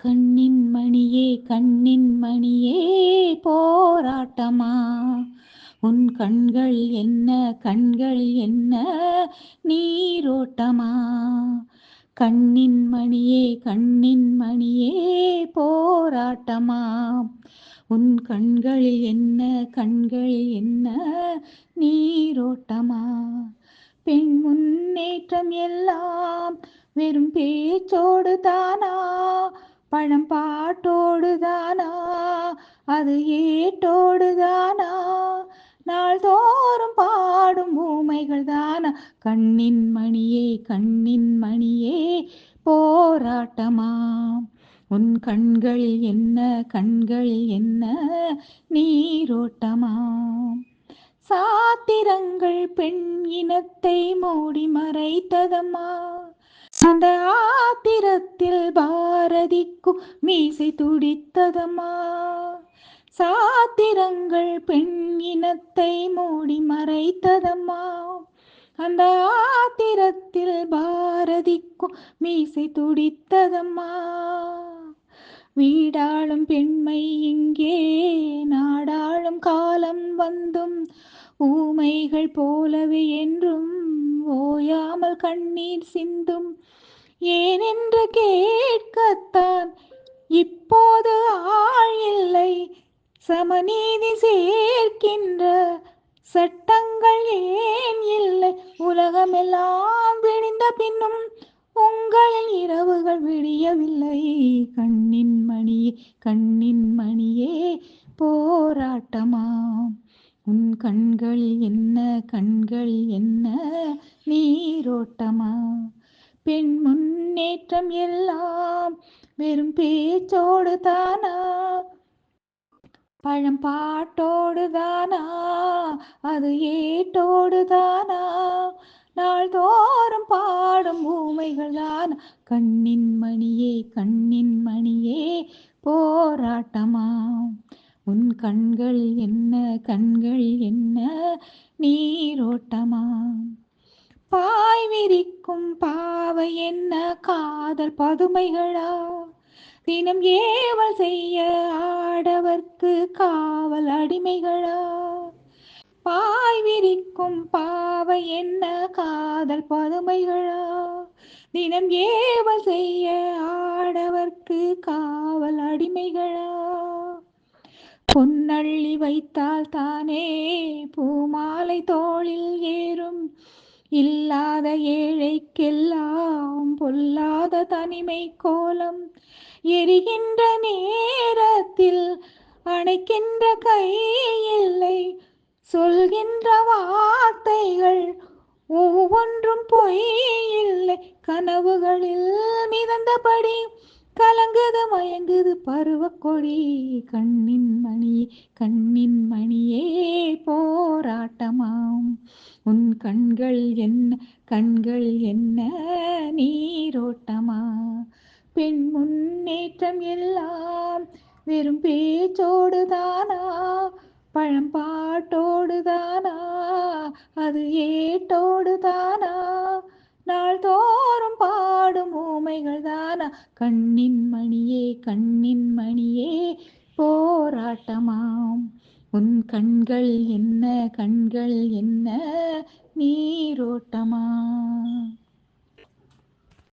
கண்ணின் மணியே கண்ணின் மணியே போராட்டமா? உன் கண்கள் என்ன கண்கள் என்ன நீரோட்டமா? கண்ணின் மணியே கண்ணின் மணியே போராட்டமா? உன் கண்கள் என்ன கண்கள் என்ன நீரோட்டமா? பெண் முன்னேற்றம் எல்லாம் வெறும் பேச்சோடு தானா? பழம் பாட்டோடு தானா? அது ஏட்டோடு தானா? நாள்தோறும் பாடும் ஊமைகள் தானா? கண்ணின் மணியே கண்ணின் மணியே போராட்டமா? உன் கண்கள் என்ன கண்கள் என்ன நீரோட்டமா? சாத்திரங்கள் பெண் இனத்தை மூடி மறைத்ததம்மா. அந்த ஆத்திரத்தில் பாரதிக்கும் மீசை துடித்ததம்மா. சாத்திரங்கள் பெண் இனத்தை மூடி மறைத்ததம்மா. அந்த ஆத்திரத்தில் பாரதிக்கும் மீசை துடித்ததம்மா. வீடாளும் பெண்மை இங்கே நாடாளும் காலம் வந்தும் ஊமைகள் போலவே என்றும் ஓயாமல் கண்ணீர் சிந்தும். ஏனென்று கேட்கத்தான் இப்போது ஆள் இல்லை. சமநீதி சேர்க்கின்ற சட்டங்கள் ஏன் இல்லை? உலகமெல்லாம் விடிந்த பின்னும் உங்களின் இரவுகள் விடியவில்லை. கண்ணின் மணியே கண்ணின் மணியே போராட்டமா? உன் கண்கள் என்ன கண்கள் என்ன நீரோட்டமா? பெண் முன்னேற்றம் எல்லாம் வெறும் பேச்சோடு தானா? பழம் பாட்டோடு தானா? அது ஏட்டோடு தானா? நாள்தோறும் பாடும் ஊமைகள் தானா? கண்ணின் மணியே கண்ணின் மணியே போராட்டமா? உன் கண்கள் என்ன கண்கள் என்ன நீரோட்டமா? பாய் விரிக்கும் பாவை என்ன காதல் பதுமைகளா? தினம் ஏவல் செய்ய ஆடவர்க்கு காவல் அடிமைகளா? பாய் விரிக்கும் பாவை என்ன காதல் பதுமைகளா? தினம் ஏவல் செய்ய ஆடவர்க்கு காவல் அடிமைகளா? பொன்னள்ளி வைத்தால் தானே பூமாலை தோளில் ஏறும். இல்லாத ஏழைக்கெல்லாம் பொல்லாத தனிமை கோலம். எரிகின்ற நேரத்தில் அணைக்கின்ற கை இல்லை. சொல்கின்ற வார்த்தைகள் ஒவ்வொன்றும் பொய் இல்லை. கனவுகளில் மிதந்தபடி கலங்குது மயங்குது பருவக்கொடி. கண்ணின் மணியே கண்ணின் மணியே போராட்டமாம். உன் கண்கள் என்ன கண்கள் என்ன நீரோட்டமா? பெண் முன்னேற்றம் எல்லாம் வெறும் பேச்சோடு தானா? பழம் பாட்டோடு தானா? அது ஏட்டோடு தானா? நாள்தோறும் பாடும் ஊமைகள் தானா? கண்ணின் மணியே கண்ணின் மணியே போராட்டமாம். உன் கண்கள் என்ன கண்கள் என்ன நீரோட்டமா?